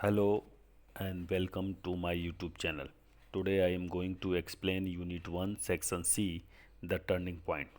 Hello and welcome to my YouTube channel. Today I am going to explain Unit 1 Section C, the turning point.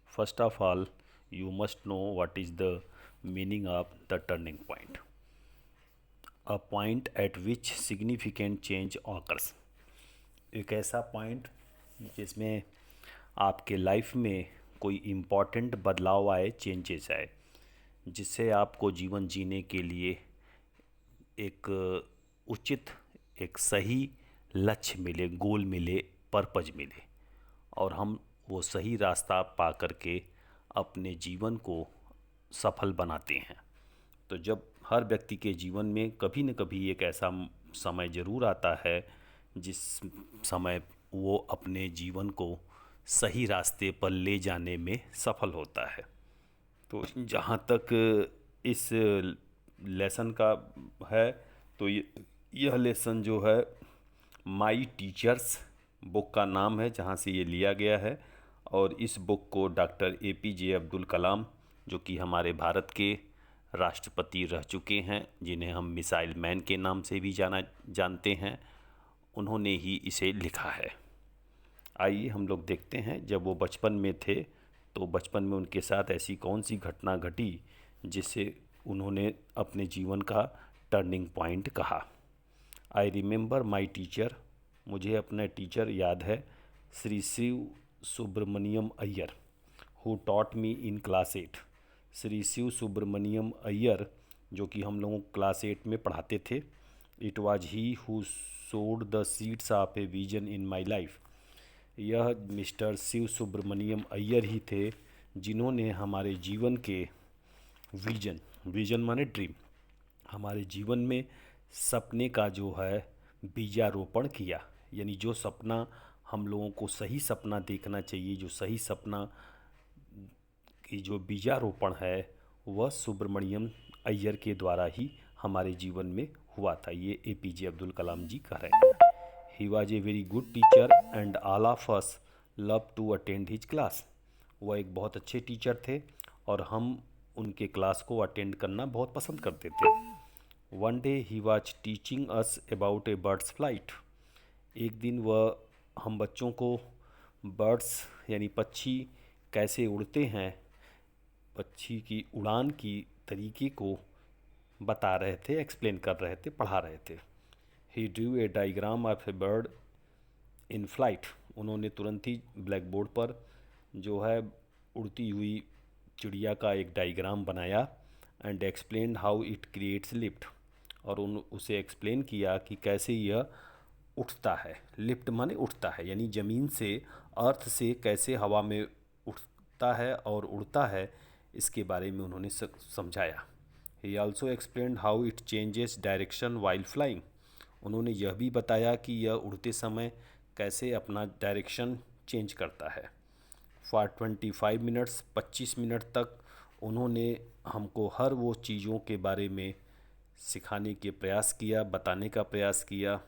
First of all, you must know what is the meaning of the turning point. A point at which significant change occurs. एक ऐसा point जिसमें आपके life में कोई important बदलाव आए, changes आए, जिससे आपको जीवन जीने के लिए एक उचित, एक सही लक्ष्य मिले, गोल मिले, पर्पज मिले और हम वो सही रास्ता पा करके अपने जीवन को सफल बनाते हैं। तो जब हर व्यक्ति के जीवन में कभी न कभी एक ऐसा समय ज़रूर आता है जिस समय वो अपने जीवन को सही रास्ते पर ले जाने में सफल होता है। तो जहाँ तक इस लेसन का है, तो यह लेसन जो है माई टीचर्स बुक का नाम है, जहाँ से ये लिया गया है। और इस बुक को डॉक्टर APJ अब्दुल कलाम, जो कि हमारे भारत के राष्ट्रपति रह चुके हैं, जिन्हें हम मिसाइल मैन के नाम से भी जानते हैं, उन्होंने ही इसे लिखा है। आइए हम लोग देखते हैं, जब वो बचपन में थे तो बचपन में उनके साथ ऐसी कौन सी घटना घटी जिससे उन्होंने अपने जीवन का टर्निंग पॉइंट कहा। आई रिमेंबर माई टीचर, मुझे अपना टीचर याद है, Shri Shiv Subramaniam Iyer, who taught me in class 8। Shri Shiv Subramaniam Iyer, जो कि हम लोगों को क्लास 8 में पढ़ाते थे। इट वाज ही हु सोड the seeds of a vision in my life. यह मिस्टर शिव सुब्रमण्यम अय्यर ही थे जिन्होंने हमारे जीवन के विजन माने ड्रीम, हमारे जीवन में सपने का जो है बीजारोपण किया। यानी जो सपना हम लोगों को सही सपना देखना चाहिए, जो सही सपना की जो बीजारोपण है, वह सुब्रमण्यम अय्यर के द्वारा ही हमारे जीवन में हुआ था। ये APJ अब्दुल कलाम जी कह रहे हैं। He was a very good teacher and all of us love to attend his class. वह एक बहुत अच्छे टीचर थे और हम उनके क्लास को अटेंड करना बहुत पसंद करते थे। One day he was teaching us about A birds flight. एक दिन वह हम बच्चों को बर्ड्स यानी पक्षी कैसे उड़ते हैं, पक्षी की उड़ान की तरीके को बता रहे थे, एक्सप्लेन कर रहे थे, पढ़ा रहे थे। He drew a diagram of a bird in flight. उन्होंने तुरंत ही ब्लैक बोर्ड पर जो है उड़ती हुई चिड़िया का एक डायग्राम बनाया and explain how it creates lift. और उसे एक्सप्लेन किया कि कैसे यह उठता है। लिफ्ट माने उठता है, यानी ज़मीन से, अर्थ से कैसे हवा में उठता है और उड़ता है, इसके बारे में उन्होंने समझाया। ही also explain how it changes direction while flying. उन्होंने यह भी बताया कि यह उड़ते समय कैसे अपना डायरेक्शन चेंज करता है। फॉर 25 मिनट्स, 25 मिनट तक उन्होंने हमको हर वो चीज़ों के बारे में सिखाने के प्रयास किया, बताने का प्रयास किया,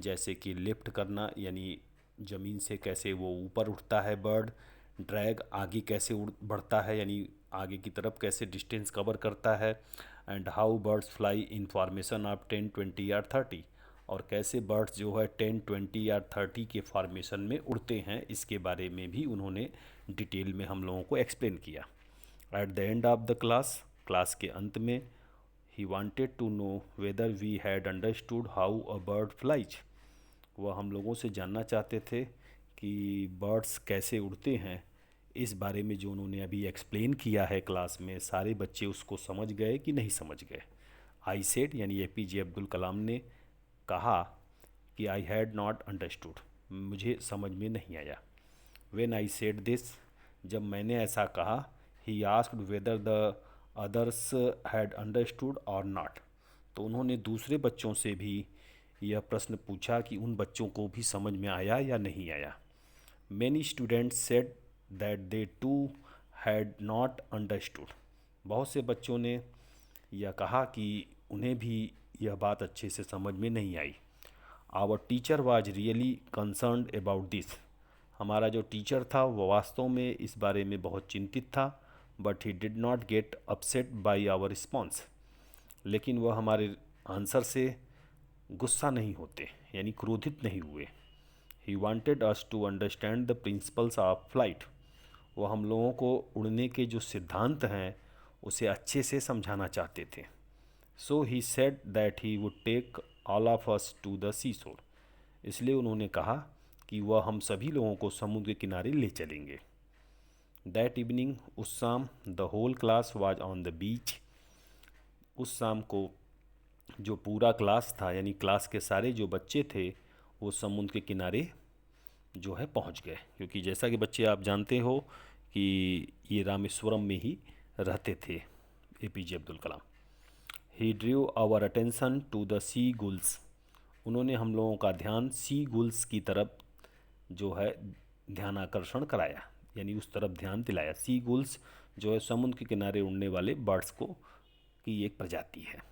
जैसे कि लिफ्ट करना यानी ज़मीन से कैसे वो ऊपर उठता है बर्ड, ड्रैग आगे कैसे बढ़ता है यानी आगे की तरफ कैसे डिस्टेंस कवर करता है, and how birds fly in formation of 10, 20 या 30। और कैसे बर्ड्स जो है 10, 20 या 30 के फॉर्मेशन में उड़ते हैं, इसके बारे में भी उन्होंने डिटेल में हम लोगों को एक्सप्लेन किया। At the end of the class के अंत में, he wanted to know whether we had understood how a bird flies. वह हम लोगों से जानना चाहते थे कि बर्ड्स कैसे उड़ते हैं। इस बारे में जो उन्होंने अभी एक्सप्लेन किया है क्लास में, सारे बच्चे उसको समझ गए कि नहीं समझ गए। आई सेड यानी APJ अब्दुल कलाम ने कहा कि आई हैड नॉट अंडरस्टूड, मुझे समझ में नहीं आया। व्हेन आई सेड दिस, जब मैंने ऐसा कहा, he asked whether the others had understood और नॉट। तो उन्होंने दूसरे बच्चों से भी यह प्रश्न पूछा कि उन बच्चों को भी समझ में आया या नहीं आया। Many students said that they too had not understood. बहुत से बच्चों ने यह कहा कि उन्हें भी यह बात अच्छे से समझ में नहीं आई। Our teacher was really concerned about this. हमारा जो टीचर था वह वास्तव में इस बारे में बहुत चिंतित था। But he did not get upset by our response. लेकिन वह आंसर से गुस्सा नहीं होते, यानी क्रोधित नहीं हुए। He wanted us to understand the principles of flight. वो हम लोगों को उड़ने के जो सिद्धांत हैं उसे अच्छे से समझाना चाहते थे। So he said that he would take all of us to the seashore. इसलिए उन्होंने कहा कि वह हम सभी लोगों को समुद्र के किनारे ले चलेंगे। दैट इवनिंग, उस शाम, the whole class was on the beach. उस शाम को जो पूरा क्लास था, यानी क्लास के सारे जो बच्चे थे, वो समुद्र के किनारे जो है पहुंच गए, क्योंकि जैसा कि बच्चे आप जानते हो कि ये रामेश्वरम में ही रहते थे APJ Abdul Kalam. He drew our attention to the seagulls. उन्होंने हम लोगों का ध्यान सी गुल्स की तरफ जो है ध्यान आकर्षण कराया, यानी उस तरफ ध्यान दिलाया। सी गुल्स जो है समुद्र के किनारे उड़ने वाले बर्ड्स को की एक प्रजाति है।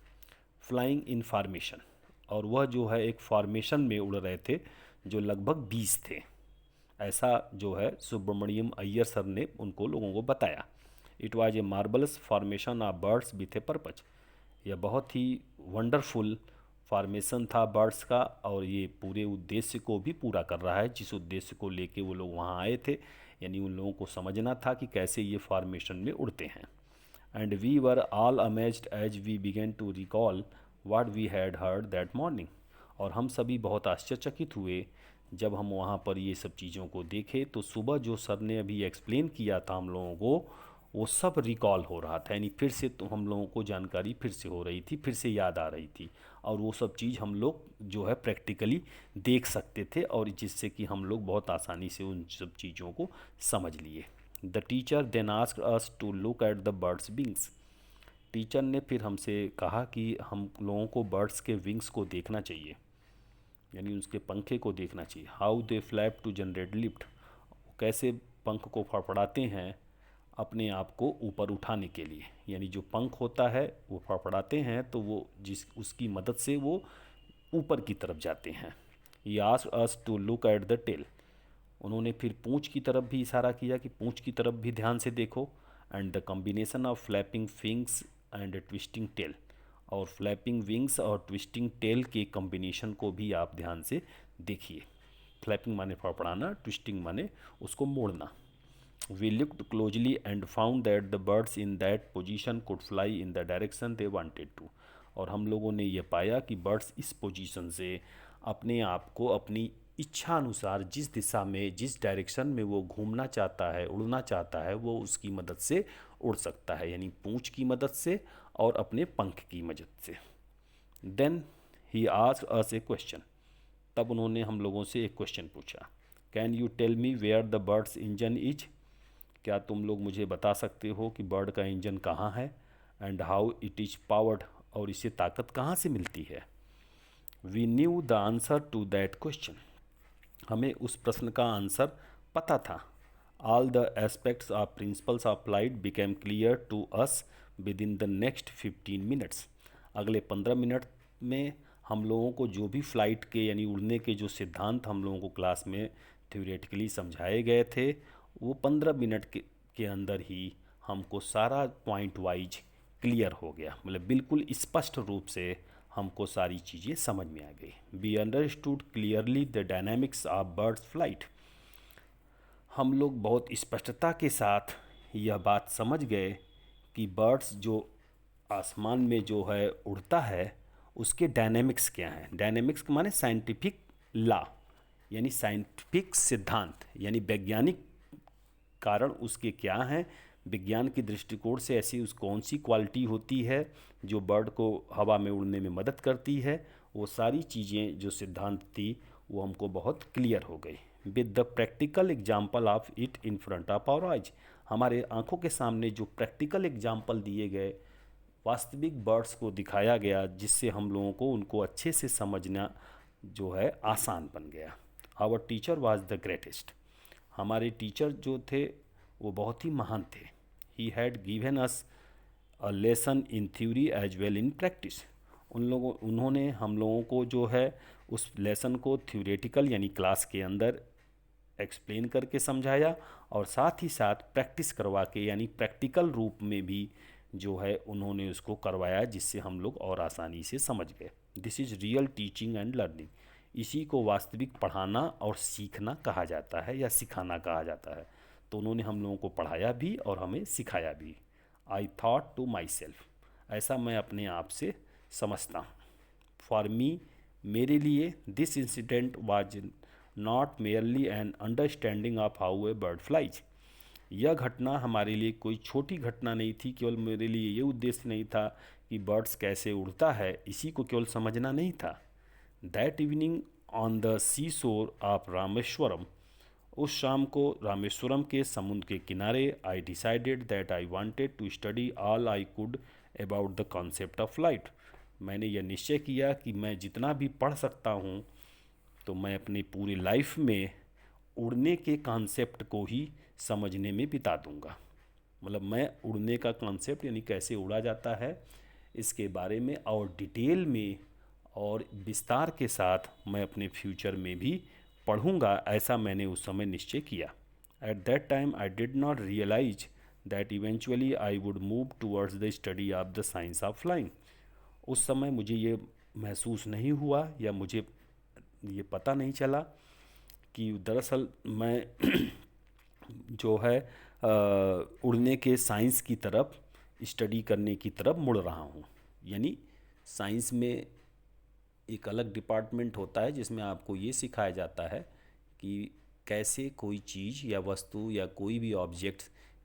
फ्लाइंग इन फॉर्मेशन, और वह जो है एक फॉर्मेशन में उड़ रहे थे जो लगभग 20 थे। ऐसा जो है सुब्रमण्यम अय्यर सर ने उनको लोगों को बताया। It was a marbles formation of birds with A purpose. यह बहुत ही वंडरफुल फॉर्मेशन था बर्ड्स का, और ये पूरे उद्देश्य को भी पूरा कर रहा है जिस उद्देश्य को लेके वो लोग वहाँ आए थे, यानी उन लोगों को समझना था कि कैसे ये फॉर्मेशन में उड़ते हैं। And we were all amazed as we began to recall what we had heard that morning. और हम सभी बहुत आश्चर्यचकित हुए जब हम वहाँ पर ये सब चीज़ों को देखे, तो सुबह जो सर ने अभी एक्सप्लेन किया था हम लोगों को, वो सब रिकॉल हो रहा था, यानी फिर से तो हम लोगों को जानकारी फिर से हो रही थी, फिर से याद आ रही थी, और वो सब चीज़ हम लोग जो है प्रैक्टिकली देख सकते थे, और जिससे कि हम लोग बहुत आसानी से उन सब चीज़ों को समझ लिए। The teacher then asked us to look at the birds wings. Teacher ने फिर हमसे कहा कि हम लोगों को बर्ड्स के विंग्स को देखना चाहिए, यानी उसके पंखे को देखना चाहिए। How they flap to generate lift. कैसे पंख को फड़फड़ाते हैं अपने आप को ऊपर उठाने के लिए, यानी जो पंख होता है वो फड़फड़ाते हैं तो वो जिस उसकी मदद से वो ऊपर की तरफ जाते हैं। He asked us to look at the tail. उन्होंने फिर पूंछ की तरफ भी इशारा किया कि पूंछ की तरफ भी ध्यान से देखो। And the combination of flapping wings and twisting tail. और फ्लैपिंग विंग्स और ट्विस्टिंग टेल के कॉम्बिनेशन को भी आप ध्यान से देखिए। फ्लैपिंग माने फड़फड़ाना, ट्विस्टिंग माने उसको मोड़ना। We looked closely and found that the birds in that position could fly in the direction they wanted to. और हम लोगों ने ये पाया कि बर्ड्स इस पोजीशन से अपने आप को अपनी इच्छा अनुसार जिस दिशा में, जिस डायरेक्शन में वो घूमना चाहता है, उड़ना चाहता है, वो उसकी मदद से उड़ सकता है, यानी पूंछ की मदद से और अपने पंख की मदद से। Then he asked us a question. तब उन्होंने हम लोगों से एक क्वेश्चन पूछा। Can you tell me where the birds engine is. क्या तुम लोग मुझे बता सकते हो कि बर्ड का इंजन कहाँ है। And how it is powered. और इसे ताकत कहाँ से मिलती है। We knew the answer to that question. हमें उस प्रश्न का आंसर पता था। All the aspects of principles of flight became clear to us within the next 15 minutes. अगले 15 मिनट में हम लोगों को जो भी फ़्लाइट के यानी उड़ने के जो सिद्धांत हम लोगों को क्लास में थ्योरेटिकली समझाए गए थे, वो 15 मिनट के अंदर ही हमको सारा पॉइंट वाइज क्लियर हो गया, मतलब बिल्कुल स्पष्ट रूप से हमको सारी चीज़ें समझ में आ गई। We understood clearly the dynamics of birds flight. हम लोग बहुत स्पष्टता के साथ यह बात समझ गए कि बर्ड्स जो आसमान में जो है उड़ता है उसके डायनेमिक्स क्या हैं। डायनेमिक्स माने साइंटिफिक लॉ, यानी साइंटिफिक सिद्धांत, यानी वैज्ञानिक कारण उसके क्या हैं। विज्ञान की दृष्टिकोण से ऐसी उस कौन सी क्वालिटी होती है जो बर्ड को हवा में उड़ने में मदद करती है। वो सारी चीज़ें जो सिद्धांत थी वो हमको बहुत क्लियर हो गई। With the practical example of it in front of our eyes. हमारे आंखों के सामने जो प्रैक्टिकल एग्जाम्पल दिए गए, वास्तविक बर्ड्स को दिखाया गया, जिससे हम लोगों को उनको अच्छे से समझना जो है आसान बन गया। Our teacher was the greatest. हमारे टीचर जो थे वो बहुत ही महान थे। He had given us a lesson in theory as well in practice. उन्होंने हम लोगों को जो है उस लेसन को थ्योरेटिकल यानी क्लास के अंदर एक्सप्लेन करके समझाया, और साथ ही साथ प्रैक्टिस करवा के यानी प्रैक्टिकल रूप में भी जो है उन्होंने उसको करवाया, जिससे हम लोग और आसानी से समझ गए। This is real teaching and learning. इसी को वास्तविक पढ़ाना और सीखना कहा जाता है, या सिखाना कहा जाता है। तो उन्होंने हम लोगों को पढ़ाया भी और हमें सिखाया भी। I thought to myself, ऐसा मैं अपने आप से समझता हूँ। फॉर मी, मेरे लिए, this incident was not merely an understanding of how a bird flies. यह घटना हमारे लिए कोई छोटी घटना नहीं थी। केवल मेरे लिए ये उद्देश्य नहीं था कि बर्ड्स कैसे उड़ता है, इसी को केवल समझना नहीं था। दैट इवनिंग ऑन द सी शोर ऑफ रामेश्वरम, उस शाम को रामेश्वरम के समुद्र के किनारे, I decided that I wanted to study all I could about the concept of flight. मैंने यह निश्चय किया कि मैं जितना भी पढ़ सकता हूँ, तो मैं अपनी पूरी लाइफ में उड़ने के कॉन्सेप्ट को ही समझने में बिता दूंगा। मतलब मैं उड़ने का कॉन्सेप्ट, यानी कैसे उड़ा जाता है, इसके बारे में और डिटेल में और विस्तार के साथ मैं अपने फ्यूचर में भी पढ़ूंगा, ऐसा मैंने उस समय निश्चय किया। At that time I did not realise that eventually I would move towards the study of the science of flying. उस समय मुझे ये महसूस नहीं हुआ, या मुझे ये पता नहीं चला कि दरअसल मैं जो है उड़ने के साइंस की तरफ, स्टडी करने की तरफ मुड़ रहा हूँ। यानी साइंस में एक अलग डिपार्टमेंट होता है जिसमें आपको ये सिखाया जाता है कि कैसे कोई चीज़ या वस्तु या कोई भी ऑब्जेक्ट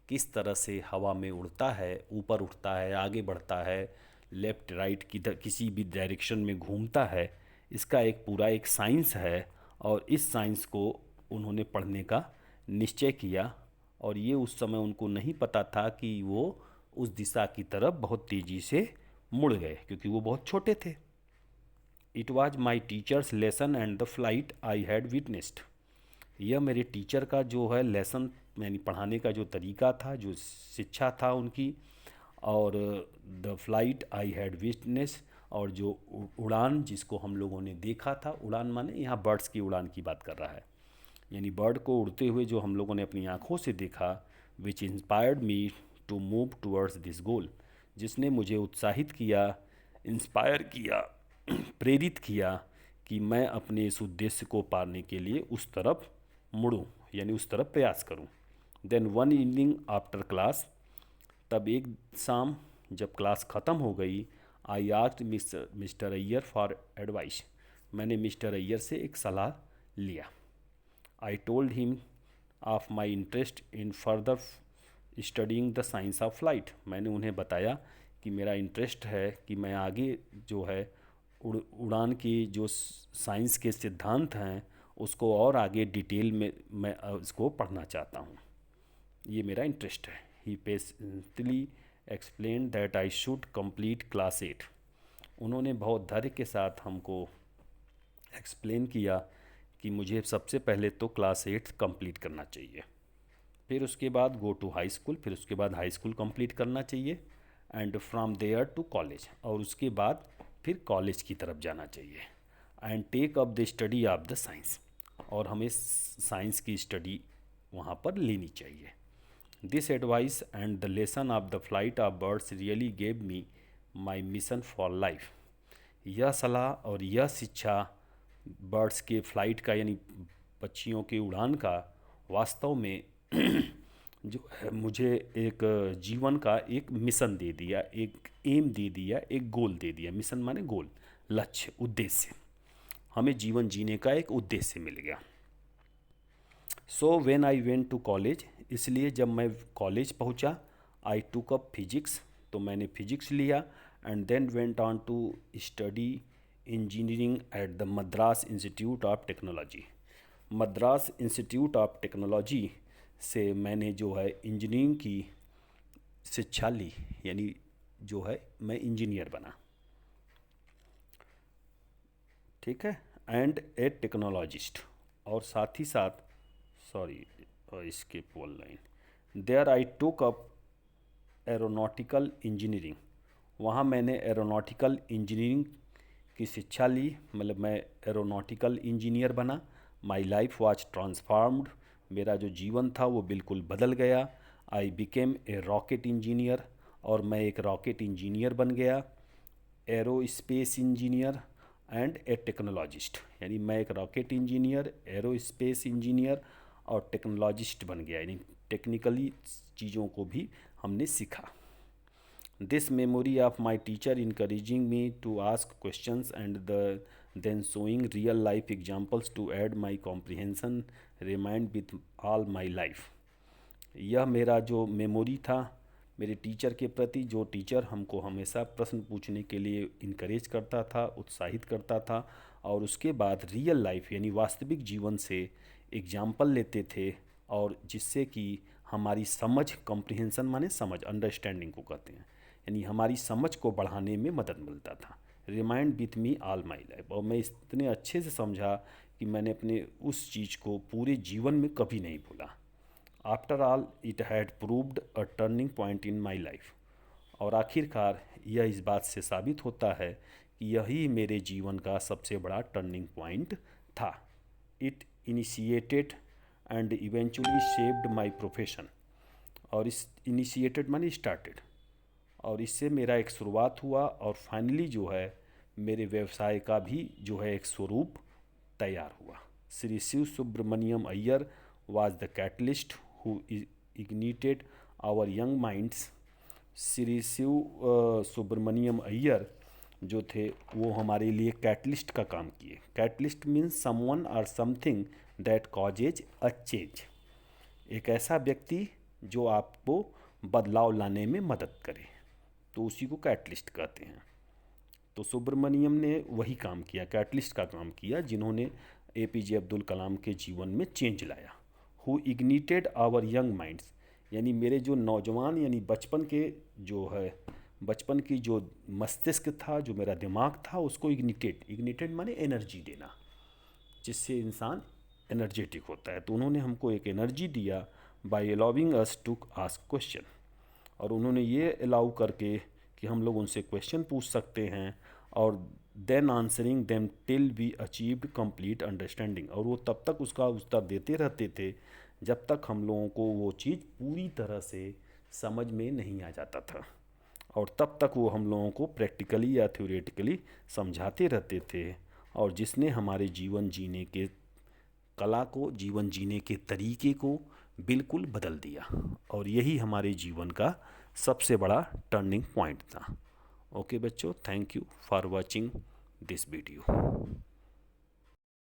किस तरह से हवा में उड़ता है, ऊपर उठता है, आगे बढ़ता है, लेफ़्ट राइट किसी भी डायरेक्शन में घूमता है। इसका एक पूरा एक साइंस है, और इस साइंस को उन्होंने पढ़ने का निश्चय किया। और ये उस समय उनको नहीं पता था कि वो उस दिशा की तरफ बहुत तेज़ी से मुड़ गए, क्योंकि वो बहुत छोटे थे। It was my teachers lesson and the flight I had witnessed. यह मेरे टीचर का जो है लेसन, यानी पढ़ाने का जो तरीका था, जो शिक्षा था उनकी, और the flight I had witness, और जो उड़ान जिसको हम लोगों ने देखा था। उड़ान माने यहाँ बर्ड्स की उड़ान की बात कर रहा है, यानी बर्ड को उड़ते हुए जो हम लोगों ने अपनी आँखों से देखा। Which inspired me to move towards this goal, जिसने मुझे उत्साहित किया, इंस्पायर किया, प्रेरित किया कि मैं अपने इस उद्देश्य को पाने के लिए उस तरफ मुड़ूं, यानी उस तरफ प्रयास करूं। Then one evening after class, तब एक शाम जब क्लास ख़त्म हो गई, I asked Mister Iyer for advice. मैंने मिस्टर अय्यर से एक सलाह लिया। I told him of my interest in further studying the science of flight. मैंने उन्हें बताया कि मेरा इंटरेस्ट है कि मैं आगे जो है उड़ान की जो साइंस के सिद्धांत हैं उसको और आगे डिटेल में मैं इसको पढ़ना चाहता हूँ। ये मेरा इंटरेस्ट है। He patiently explain that I should complete class 8। उन्होंने बहुत धैर्य के साथ हमको एक्सप्लेन किया कि मुझे सबसे पहले तो क्लास 8 कंप्लीट करना चाहिए, फिर उसके बाद गो टू हाई स्कूल, फिर उसके बाद हाई स्कूल कंप्लीट करना चाहिए, and from there to college, और उसके बाद फिर कॉलेज की तरफ जाना चाहिए, and take up the study of the science, और हमें साइंस की स्टडी वहाँ पर लेनी चाहिए। This advice and the lesson of the flight of birds really gave me my mission for life. यह सलाह और यह शिक्षा बर्ड्स के फ्लाइट का, यानी पक्षियों के उड़ान का, वास्तव में जो है मुझे एक जीवन का एक मिशन दे दिया, एक एम दे दिया, एक गोल दे दिया। मिशन माने गोल, लक्ष्य, उद्देश्य। हमें जीवन जीने का एक उद्देश्य मिल गया। So when I went to college, इसलिए जब मैं कॉलेज पहुंचा, आई टूक अप फिजिक्स, तो मैंने फिजिक्स लिया, and then went on to study engineering at the Madras institute of technology. Madras institute of technology से मैंने जो है इंजीनियरिंग की शिक्षा ली, यानी जो है मैं इंजीनियर बना। ठीक है, एंड ए टेक्नोलॉजिस्ट, और साथ ही साथ, सॉरी इसके पोल लाइन, there I took up aeronautical engineering. वहाँ मैंने एरोनॉटिकल इंजीनियरिंग की शिक्षा ली, मतलब मैं एरोनॉटिकल इंजीनियर बना। माई लाइफ वॉज ट्रांसफॉर्म्ड, मेरा जो जीवन था वो बिल्कुल बदल गया। I became a rocket engineer, और मैं एक रॉकेट इंजीनियर बन गया, aerospace engineer and A technologist. यानी मैं एक रॉकेट इंजीनियर, एरोस्पेस इंजीनियर और टेक्नोलॉजिस्ट बन गया, यानी टेक्निकली चीज़ों को भी हमने सीखा। This memory of my teacher encouraging me to ask questions and then showing real life examples to add my comprehension remained with all my life। यह मेरा जो मेमोरी था मेरे टीचर के प्रति, जो टीचर हमको हमेशा प्रश्न पूछने के लिए इनकरेज करता था, उत्साहित करता था, और उसके बाद रियल लाइफ यानी वास्तविक जीवन से एग्जाम्पल लेते थे, और जिससे कि हमारी समझ, कॉम्प्रिहेंसन माने समझ, अंडरस्टैंडिंग को कहते हैं, यानी हमारी समझ को बढ़ाने में मदद मिलता था। Remind with me all my life, और मैं इतने अच्छे से समझा कि मैंने अपने उस चीज़ को पूरे जीवन में कभी नहीं भूला। After all it had proved a turning point in my life, और आखिरकार यह इस बात से साबित होता है कि यही मेरे जीवन का सबसे बड़ा टर्निंग पॉइंट था। It initiated and eventually shaped my profession, और इस इनिशिएटेड माने स्टार्टेड, और इससे मेरा एक शुरुआत हुआ, और फाइनली जो है मेरे व्यवसाय का भी जो है एक स्वरूप तैयार हुआ। Shri Shiv Subramaniam Iyer was the catalyst who ignited our young minds। Shri Shiv Subramaniam Iyer जो थे वो हमारे लिए कैटलिस्ट का काम किए। कैटलिस्ट मीन्स समवन और something that causes a change, एक ऐसा व्यक्ति जो आपको बदलाव लाने में मदद करे, तो उसी को कैटलिस्ट कहते हैं। तो सुब्रमण्यम ने वही काम किया, कैटलिस्ट का काम किया, जिन्होंने APJ अब्दुल कलाम के जीवन में चेंज लाया। Who ignited our young minds, यानी मेरे जो नौजवान यानी बचपन के जो है, बचपन की जो मस्तिष्क था, जो मेरा दिमाग था, उसको इग्निटेड माने एनर्जी देना, जिससे इंसान एनर्जेटिक होता है। तो उन्होंने हमको एक एनर्जी दिया by allowing us to ask question, और उन्होंने ये अलाउ करके कि हम लोग उनसे क्वेश्चन पूछ सकते हैं, और then answering them till we achieved complete understanding, और वो तब तक उसका उत्तर देते रहते थे जब तक हम लोगों को वो चीज़ पूरी तरह से समझ में नहीं आ जाता था, और तब तक वो हम लोगों को प्रैक्टिकली या थ्योरेटिकली समझाते रहते थे, और जिसने हमारे जीवन जीने के कला को, जीवन जीने के तरीके को बिल्कुल बदल दिया, और यही हमारे जीवन का सबसे बड़ा टर्निंग पॉइंट था। ओके बच्चों, thank you for watching this video.